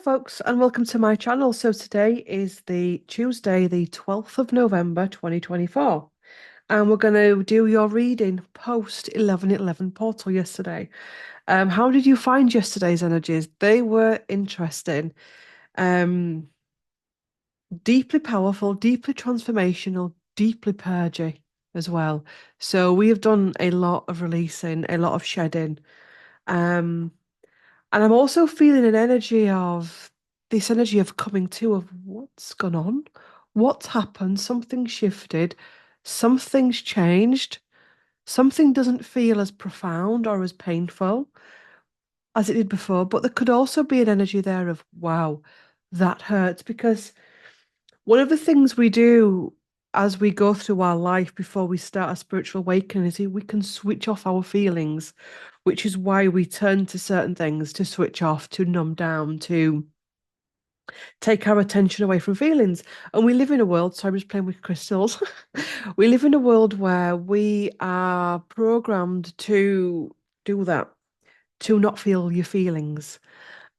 folks, and welcome to my channel. So today is the Tuesday, the 12th of November, 2024, and we're going to do your reading post 11:11 portal yesterday. How did you find yesterday's energies? They were interesting, um, deeply powerful, deeply transformational, deeply purging as well. So we have done a lot of releasing, a lot of shedding. Um, And I'm also feeling an energy of this energy of coming to of what's gone on, what's happened, something shifted, something's changed, something doesn't feel as profound or as painful as it did before. But there could also be an energy there of, wow, that hurts. Because one of the things we do as we go through our life before we start a spiritual awakening is we can switch off our feelings, which is why we turn to certain things to switch off, to numb down, to take our attention away from feelings. And we live in a world, so I'm just playing with crystals. We live in a world where we are programmed to do that, to not feel your feelings.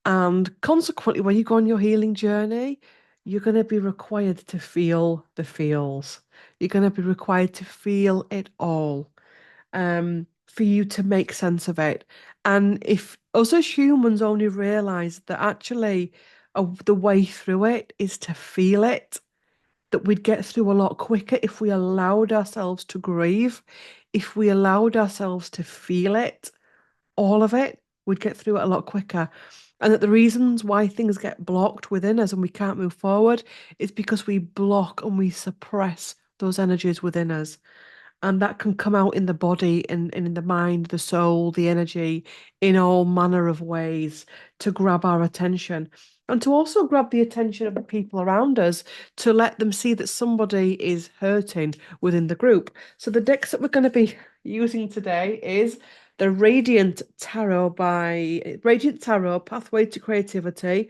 And consequently, when you go on your healing journey, you're going to be required to feel the feels. You're going to be required to feel it all, for you to make sense of it. And if us as humans only realize that actually the way through it is to feel it, that we'd get through a lot quicker if we allowed ourselves to grieve, if we allowed ourselves to feel it, all of it, we'd get through it a lot quicker. And that the reasons why things get blocked within us and we can't move forward is because we block and we suppress those energies within us. And that can come out in the body and in the mind, the soul, the energy, in all manner of ways to grab our attention. And to also grab the attention of the people around us to let them see that somebody is hurting within the group. So the decks that we're going to be using today is the Radiant Tarot by Radiant Tarot Pathway to Creativity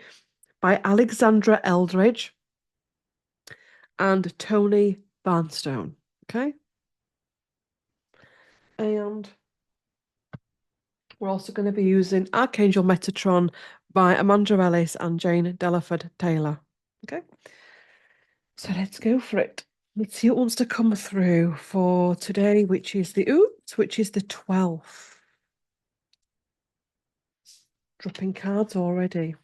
by Alexandra Eldridge and Tony Barnstone. Okay. And we're also going to be using Archangel Metatron by Amanda Ellis and Jane Delaford Taylor. Okay. So let's go for it. Let's see what wants to come through for today, which is the 12th. Dropping cards already.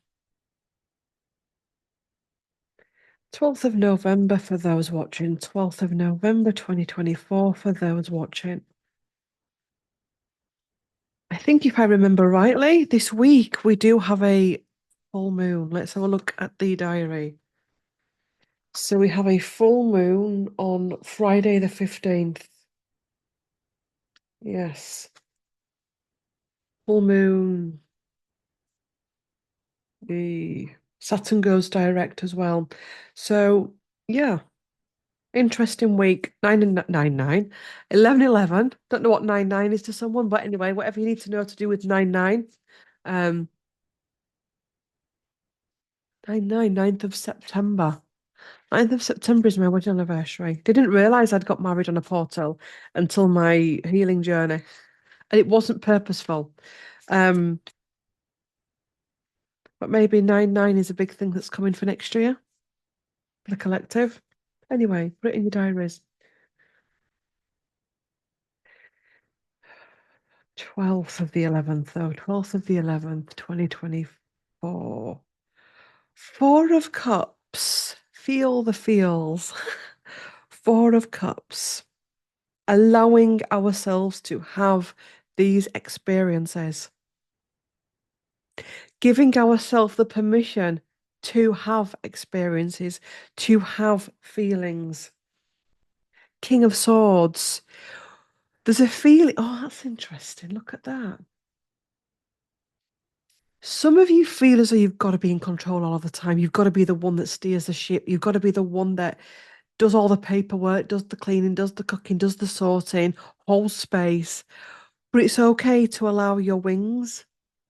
12th of November for those watching. 12th of November 2024 for those watching. I think if I remember rightly, this week we do have a full moon. Let's have a look at the diary. So we have a full moon on Friday the 15th. Yes. Full moon. The Saturn goes direct as well. So yeah, interesting week. 9 and 9. 11:11. Don't know what 9 is to someone, but anyway, whatever you need to know to do with 9. Um 9th of September. 9th of September is my wedding anniversary. Didn't realise I'd got married on a portal until my healing journey. And it wasn't purposeful. Um, but maybe 9 is a big thing that's coming for next year for the collective. Anyway, put it in your diaries. 12th of the 11th, though. 12th of the 11th, 2024. Four of Cups. Feel the feels. Four of Cups. Allowing ourselves to have these experiences. Giving ourselves the permission to have experiences, to have feelings. King of Swords. There's a feeling. Oh, that's interesting. Look at that. Some of you feel as though you've got to be in control all of the time. You've got to be the one that steers the ship. You've got to be the one that does all the paperwork, does the cleaning, does the cooking, does the sorting, holds space. But it's okay to allow your wings.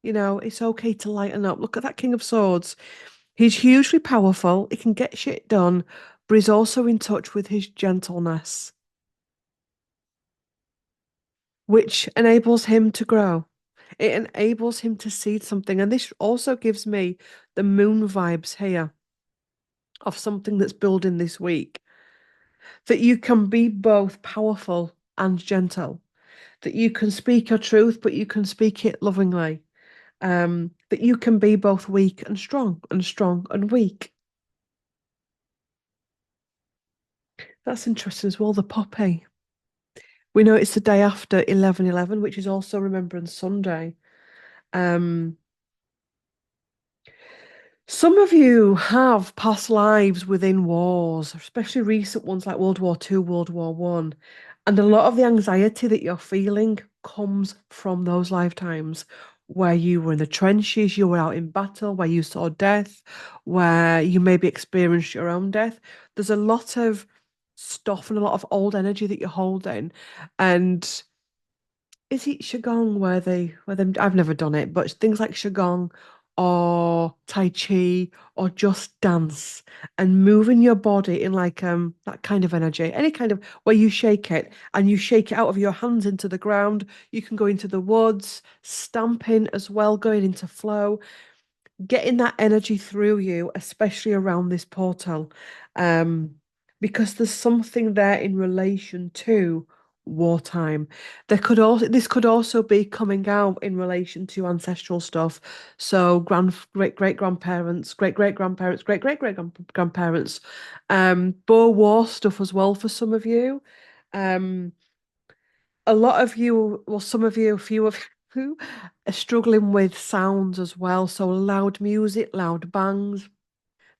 It's okay to lighten up. Look at that King of Swords. He's hugely powerful. He can get shit done, but he's also in touch with his gentleness, which enables him to grow. It enables him to see something. And this also gives me the moon vibes here of something that's building this week. That you can be both powerful and gentle. That you can speak your truth, but you can speak it lovingly. That you can be both weak and strong and weak. That's interesting as well, the poppy. We know it's the day after 11/11, which is also Remembrance Sunday. Um, some of you have past lives within wars, especially recent ones like World War II, World War One. And a lot of the anxiety that you're feeling comes from those lifetimes where you were in the trenches, you were out in battle, where you saw death, where you maybe experienced your own death. There's a lot of stuff and a lot of old energy that you're holding. And is it Qigong where they I've never done it, but things like Qigong or Tai Chi or just dance and moving your body in like that kind of energy, any kind of where you shake it and you shake it out of your hands into the ground. You can go into the woods, stamping as well, going into flow, getting that energy through you, especially around this portal, um, because there's something there in relation to wartime. This could also be coming out in relation to ancestral stuff. So great grandparents, great grandparents, great grandparents, Boer War stuff as well for some of you. Um, a lot of you, well, some of you, a few of you are struggling with sounds as well. So loud music, loud bangs,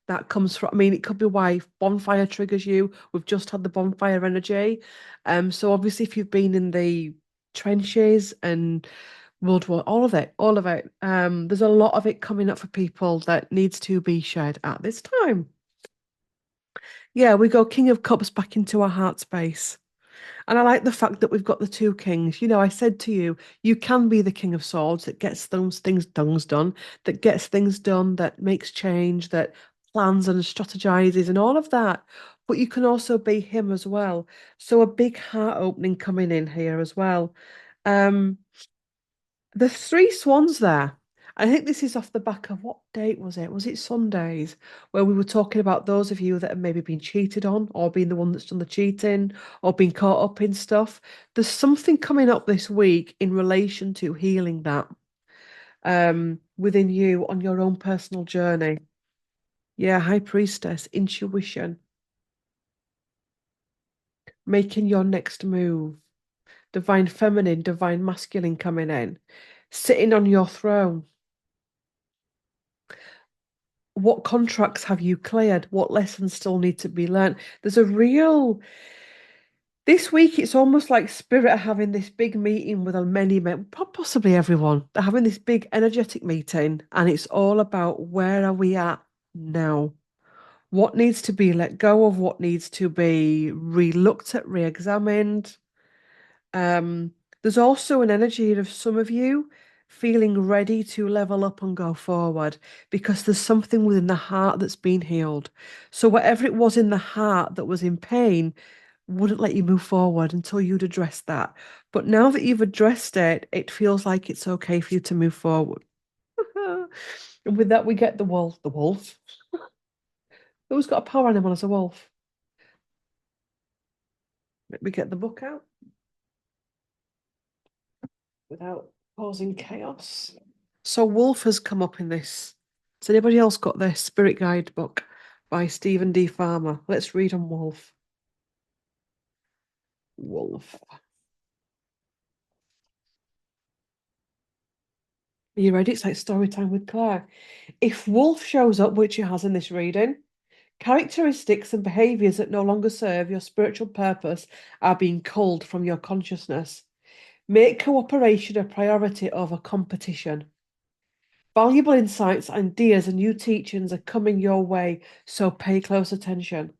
that comes from, I mean, it could be why bonfire triggers you. We've just had the bonfire energy. So obviously if you've been in the trenches and World War, all of it, there's a lot of it coming up for people that needs to be shared at this time. Yeah, we go King of Cups back into our heart space. And I like the fact that we've got the two kings. You know, I said to you, you can be the King of Swords that gets things done, that gets things done, that makes change, that plans and strategizes and all of that. But you can also be him as well. So a big heart opening coming in here as well. Um, the three swans there. I think this is off the back of what date was it? Was it Sundays where we were talking about those of you that have maybe been cheated on or been the one that's done the cheating or been caught up in stuff? There's something coming up this week in relation to healing that within you on your own personal journey. Yeah, High Priestess, intuition, making your next move, divine feminine, divine masculine coming in, sitting on your throne. What contracts have you cleared? What lessons still need to be learned? There's a real, this week, it's almost like spirit are having this big meeting with a many men, possibly everyone. They're having this big energetic meeting, and it's all about where are we at now? What needs to be let go of? What needs to be re-looked at, re-examined? Um, there's also an energy of some of you feeling ready to level up and go forward because there's something within the heart that's been healed. So whatever it was in the heart that was in pain wouldn't let you move forward until you'd addressed that. But now that you've addressed it, it feels like it's okay for you to move forward. And with that, we get the wolf. The wolf. Who's got a power animal as a wolf? We get the book out without causing chaos. So Wolf has come up in this. Has anybody else got this Spirit Guide book by Stephen D. Farmer? Let's read on Wolf. Wolf. Are you ready? It's like story time with Claire. If Wolf shows up, which it has in this reading, characteristics and behaviors that no longer serve your spiritual purpose are being culled from your consciousness. Make cooperation a priority over competition. Valuable insights, ideas, and new teachings are coming your way, so pay close attention.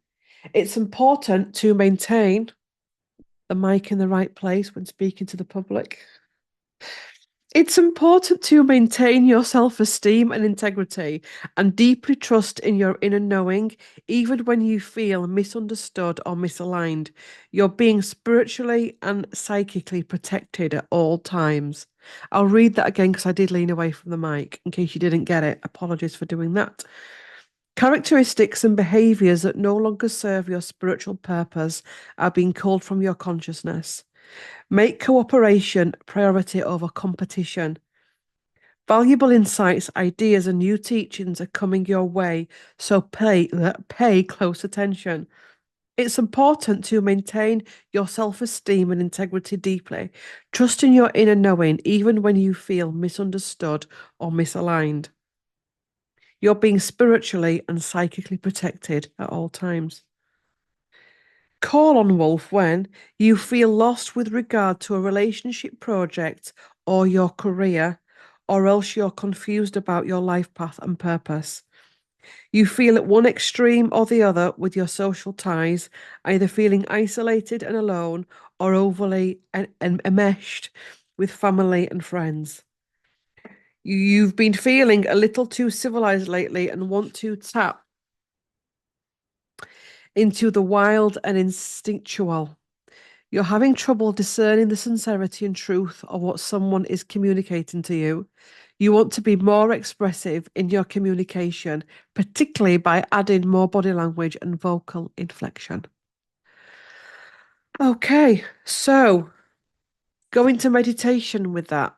It's important to maintain the mic in the right place when speaking to the public. It's important to maintain your self-esteem and integrity and deeply trust in your inner knowing, even when you feel misunderstood or misaligned. You're being spiritually and psychically protected at all times. I'll read that again because I did lean away from the mic in case you didn't get it. Apologies for doing that. Characteristics and behaviors that no longer serve your spiritual purpose are being called from your consciousness. Make cooperation a priority over competition. Valuable insights, ideas, and new teachings are coming your way, so pay close attention. It's important to maintain your self-esteem and integrity deeply. Trust in your inner knowing, even when you feel misunderstood or misaligned. You're being spiritually and psychically protected at all times. Call on Wolf when you feel lost with regard to a relationship project or your career, or else you're confused about your life path and purpose. You feel at one extreme or the other with your social ties, either feeling isolated and alone or overly and enmeshed with family and friends. You've been feeling a little too civilized lately and want to tap into the wild and instinctual. You're having trouble discerning the sincerity and truth of what someone is communicating to you. You want to be more expressive in your communication, particularly by adding more body language and vocal inflection. Okay, so going to meditation with that.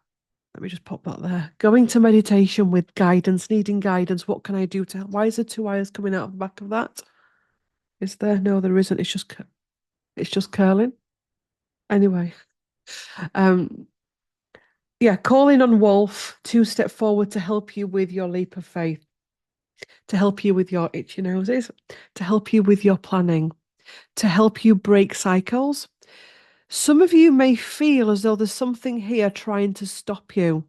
Let me just pop that there. Going to meditation with guidance, needing guidance. What can I do to help? Why is there two eyes coming out of the back of that? Is there? No, there isn't. It's just curling. Anyway, um, yeah, calling on Wolf to step forward to help you with your leap of faith, to help you with your itchy noses, to help you with your planning, to help you break cycles. Some of you may feel as though there's something here trying to stop you.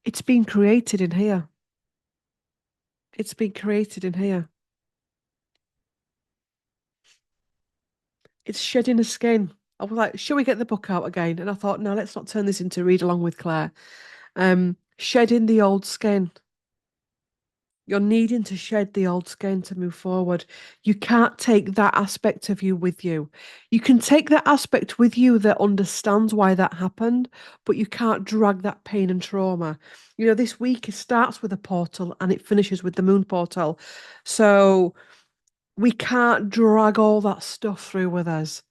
It's been created in here. It's been created in here. It's shedding a skin. I was like, shall we get the book out again? And I thought, no, let's not turn this into read along with Claire. Shedding the old skin. You're needing to shed the old skin to move forward. You can't take that aspect of you with you. You can take that aspect with you that understands why that happened, but you can't drag that pain and trauma. You know, this week it starts with a portal and it finishes with the moon portal. So we can't drag all that stuff through with us.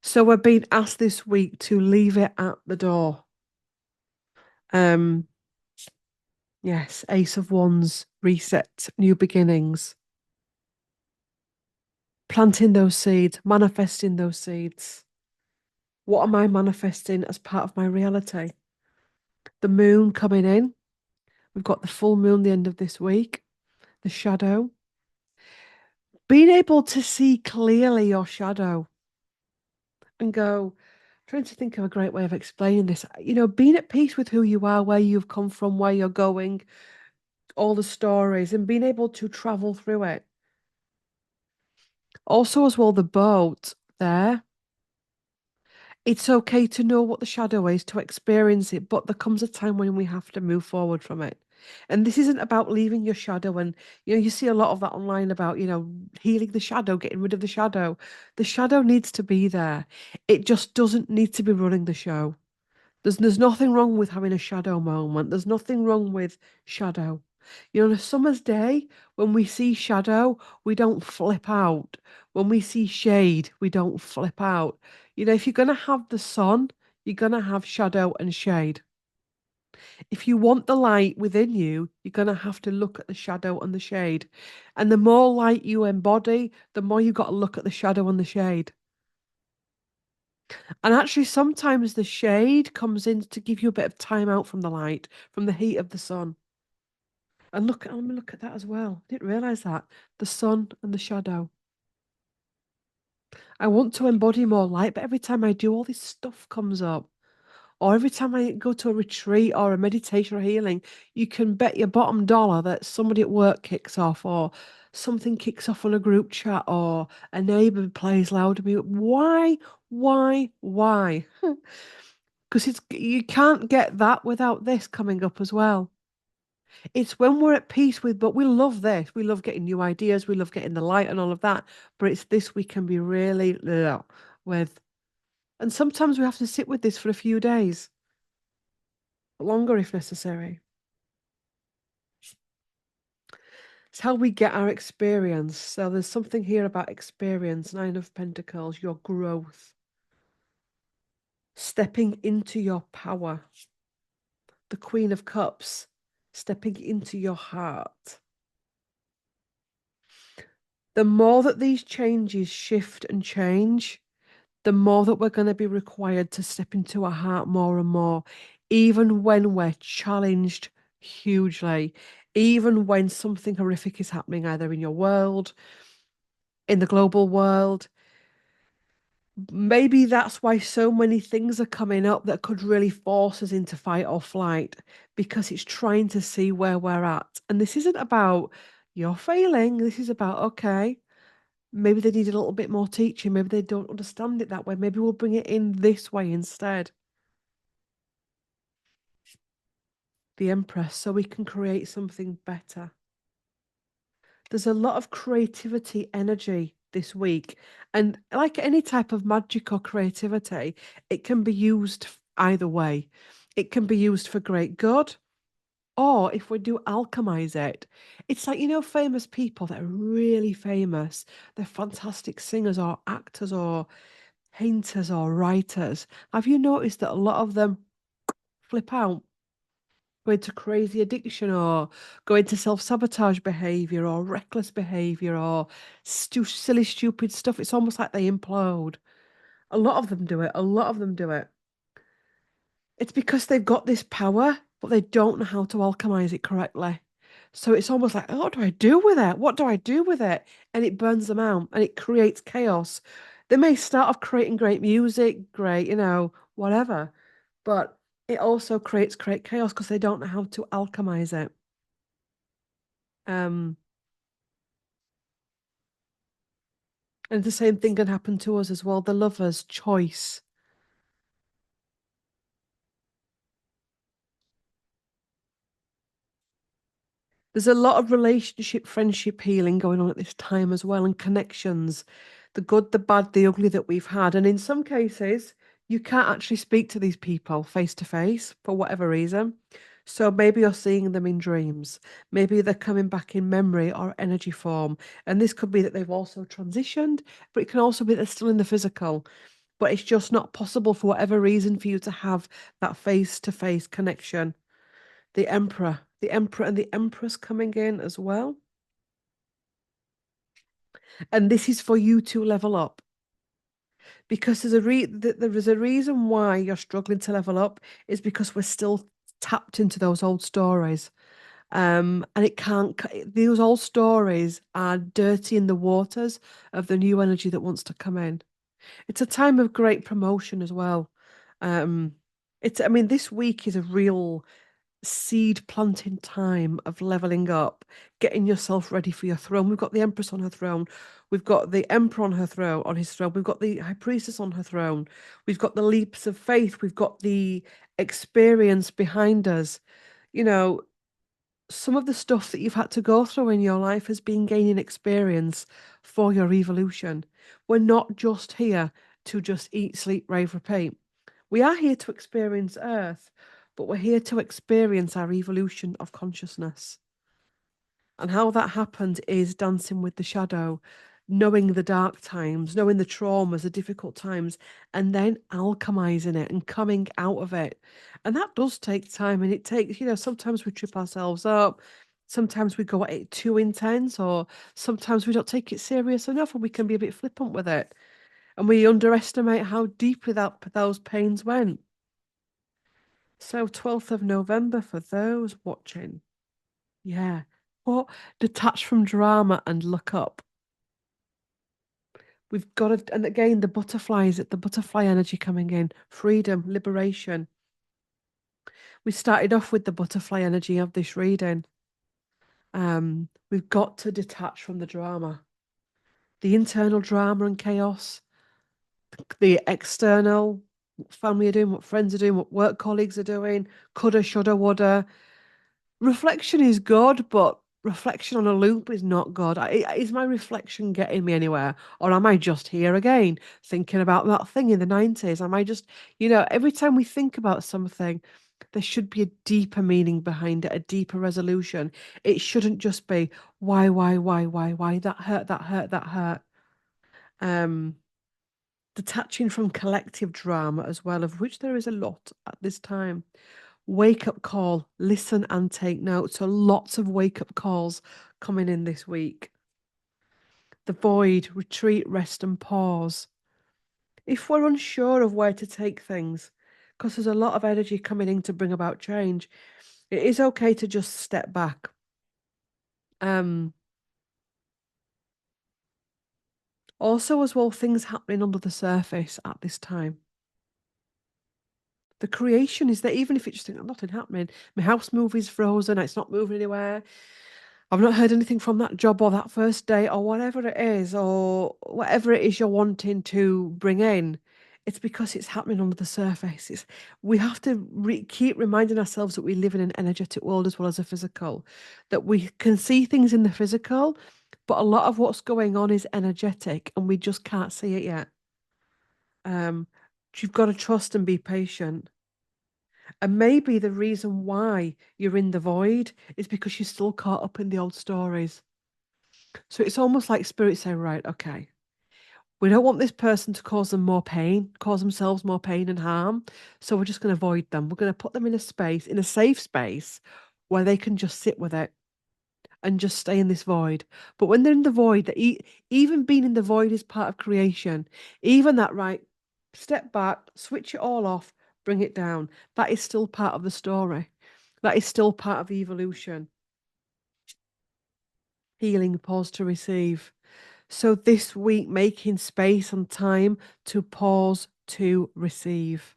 So we're being asked this week to leave it at the door. Um, yes, Ace of Wands, reset, new beginnings. Planting those seeds, manifesting those seeds. What am I manifesting as part of my reality? The moon coming in. We've got the full moon the end of this week, the shadow. Being able to see clearly your shadow and go, trying to think of a great way of explaining this. You know, being at peace with who you are, where you've come from, where you're going, all the stories, and being able to travel through it. Also, as well, the boat there. It's okay to know what the shadow is, to experience it, but there comes a time when we have to move forward from it. And this isn't about leaving your shadow. And, you know, you see a lot of that online about, you know, healing the shadow, getting rid of the shadow. The shadow needs to be there. It just doesn't need to be running the show. There's nothing wrong with having a shadow moment. There's nothing wrong with shadow. You know, on a summer's day, when we see shadow, we don't flip out. When we see shade, we don't flip out. You know, if you're going to have the sun, you're going to have shadow and shade. If you want the light within you, you're going to have to look at the shadow and the shade. And the more light you embody, the more you've got to look at the shadow and the shade. And actually, sometimes the shade comes in to give you a bit of time out from the light, from the heat of the sun. And let me look at that as well. I didn't realize that. The sun and the shadow. I want to embody more light, but every time I do, all this stuff comes up. or every time I go to a retreat or a meditation or healing, you can bet your bottom dollar that somebody at work kicks off, or something kicks off on a group chat, or a neighbor plays loud music. Why? Why? Why? Because it's you can't get that without this coming up as well. It's when we're at peace with, but we love this. We love getting new ideas. We love getting the light and all of that. But it's this we can be really with. And sometimes we have to sit with this for a few days, longer if necessary. It's how we get our experience. So there's something here about experience. Nine of Pentacles, your growth, stepping into your power. The Queen of Cups, stepping into your heart. The more that these changes shift and change, the more that we're going to be required to step into our heart more and more, even when we're challenged hugely, even when something horrific is happening, either in your world, in the global world. Maybe that's why so many things are coming up that could really force us into fight or flight, because it's trying to see where we're at. And this isn't about you're failing. This is about, okay, maybe they need a little bit more teaching. Maybe they don't understand it that way. Maybe we'll bring it in this way instead. The Empress, so we can create something better. There's a lot of creativity energy this week. And like any type of magic or creativity, it can be used either way. It can be used for great good, or if we do alchemize it, it's like, famous people that are really famous, they're fantastic singers or actors or painters or writers. Have you noticed that a lot of them flip out, go into crazy addiction, or go into self-sabotage behavior or reckless behavior, or silly, stupid stuff? It's almost like they implode. A lot of them do it. A lot of them do it. It's because they've got this power, but they don't know how to alchemize it correctly. So it's almost like, oh, what do I do with it? What do I do with it? And it burns them out and it creates chaos. They may start off creating great music, great, whatever, but it also creates great chaos because they don't know how to alchemize it. Um, and the same thing can happen to us as well. The lover's choice. There's a lot of relationship, friendship healing going on at this time as well, and connections, the good, the bad, the ugly that we've had. And in some cases, you can't actually speak to these people face to face for whatever reason. So maybe you're seeing them in dreams. Maybe they're coming back in memory or energy form. And this could be that they've also transitioned, but it can also be they're still in the physical. But it's just not possible for whatever reason for you to have that face to face connection. The Emperor and the Empress coming in as well. And this is for you to level up, because there is a reason why you're struggling to level up, is because we're still tapped into those old stories. And it can't, those old stories are dirty in the waters of the new energy that wants to come in. It's a time of great promotion as well. Um, I mean, this week is a real seed planting time of leveling up, getting yourself ready for your throne. We've got the Empress on her throne. We've got the Emperor on her throne, on his throne. We've got the High Priestess on her throne. We've got the leaps of faith. We've got the experience behind us. You know, some of the stuff that you've had to go through in your life has been gaining experience for your evolution. We're not just here to just eat, sleep, rave, repeat. We are here to experience Earth, but we're here to experience our evolution of consciousness. And how that happened is dancing with the shadow, knowing the dark times, knowing the traumas, the difficult times, and then alchemizing it and coming out of it. And that does take time. And it takes, sometimes we trip ourselves up. Sometimes we go at it too intense, or sometimes we don't take it serious enough and we can be a bit flippant with it. And we underestimate how deeply those pains went. So 12th of November for those watching. Yeah. Or detach from drama and look up. We've got to, and again, the butterfly energy coming in, freedom, liberation. We started off with the butterfly energy of this reading. We've got to detach from the drama, the internal drama and chaos, the external, what family are doing, what friends are doing, what work colleagues are doing, coulda, shoulda, woulda. Reflection is good, but reflection on a loop is not good. Is my reflection getting me anywhere? Or am I just here again, thinking about that thing in the 90s? Am I just, every time we think about something, there should be a deeper meaning behind it, a deeper resolution. It shouldn't just be why, that hurt, that hurt, that hurt. Um, Detaching from collective drama as well, of which there is a lot at this time. Wake up call, listen and take note. So lots of wake up calls coming in this week. The void, retreat, rest and pause. If we're unsure of where to take things, because there's a lot of energy coming in to bring about change, it is okay to just step back. Also, as well, things happening under the surface at this time. The creation is there, even if it's just nothing happening. My house move is frozen, it's not moving anywhere. I've not heard anything from that job or that first day or whatever it is, or whatever it is you're wanting to bring in. It's because it's happening under the surface. We have to keep reminding ourselves that we live in an energetic world as well as a physical, that we can see things in the physical, but a lot of what's going on is energetic and we just can't see it yet. You've got to trust and be patient. And maybe the reason why you're in the void is because you're still caught up in the old stories. So it's almost like spirit saying, right, okay, we don't want this person to cause them more pain, cause themselves more pain and harm. So we're just going to avoid them. We're going to put them in a space, in a safe space where they can just sit with it and just stay in this void. But when they're in the void, that even being in the void is part of creation. Even that, right, step back, switch it all off, bring it down. That is still part of the story. That is still part of evolution. Healing, pause to receive. So this week, making space and time to pause to receive.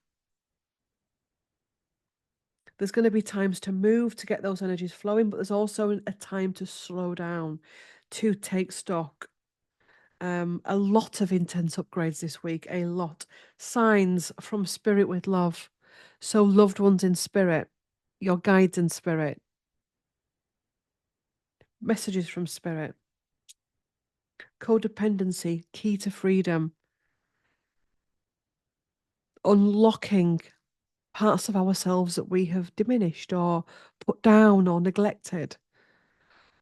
There's going to be times to move to get those energies flowing, but there's also a time to slow down, to take stock. A lot of intense upgrades this week, a lot. Signs from spirit with love. So loved ones in spirit, your guides in spirit, messages from spirit. Codependency, key to freedom. Unlocking parts of ourselves that we have diminished or put down or neglected,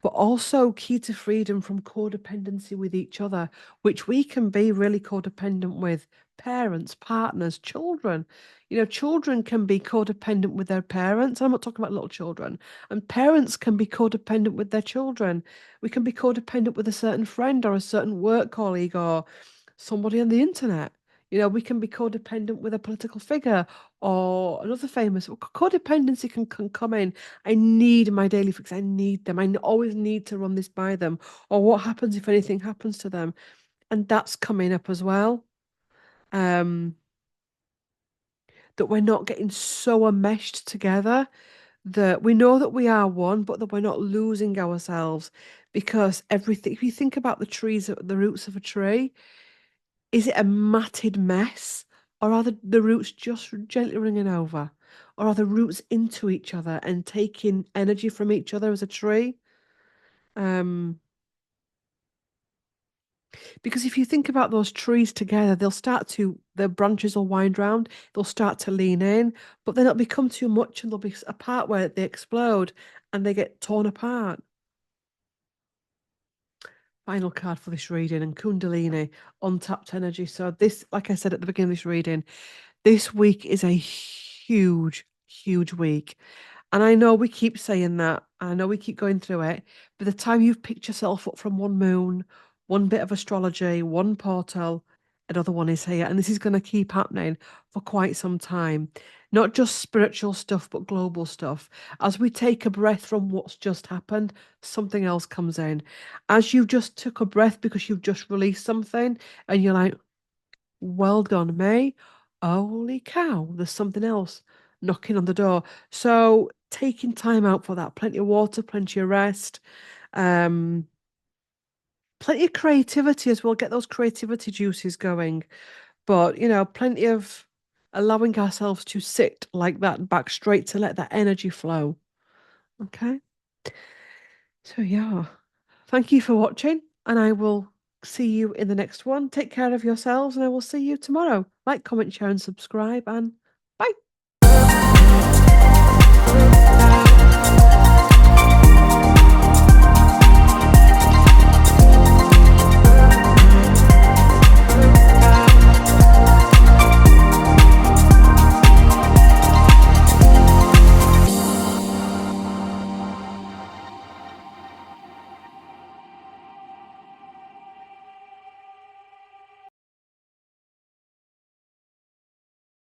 but also key to freedom from codependency with each other, which we can be really codependent with parents, partners, children. Children can be codependent with their parents. I'm not talking about little children. And parents can be codependent with their children. We can be codependent with a certain friend or a certain work colleague or somebody on the internet. We can be codependent with a political figure or another famous. Codependency can come in. I need my daily fix. I need them. Always need to run this by them. Or what happens if anything happens to them? And that's coming up as well. That we're not getting so enmeshed together that we know that we are one, but that we're not losing ourselves because everything, if you think about the trees, the roots of a tree, is it a matted mess or are the roots just gently running over? Or are the roots into each other and taking energy from each other as a tree? Um, because if you think about those trees together, their branches will wind round, they'll start to lean in, but then it'll become too much and there'll be a part where they explode and they get torn apart. Final card for this reading and Kundalini, untapped energy. So this, like I said at the beginning of this reading, this week is a huge, huge week. And I know we keep saying that. I know we keep going through it. By the time you've picked yourself up from one moon, one bit of astrology, one portal, another one is here. And this is going to keep happening for quite some time. Not just spiritual stuff, but global stuff. As we take a breath from what's just happened, something else comes in. As you just took a breath because you've just released something, and you're like, well done, May. Holy cow, there's something else knocking on the door. So taking time out for that, plenty of water, plenty of rest, um, plenty of creativity as well. Get those creativity juices going. But, plenty of allowing ourselves to sit like that back straight to let that energy flow. Okay. So, yeah. Thank you for watching, and I will see you in the next one. Take care of yourselves, and I will see you tomorrow. Like, comment, share, and subscribe, and bye.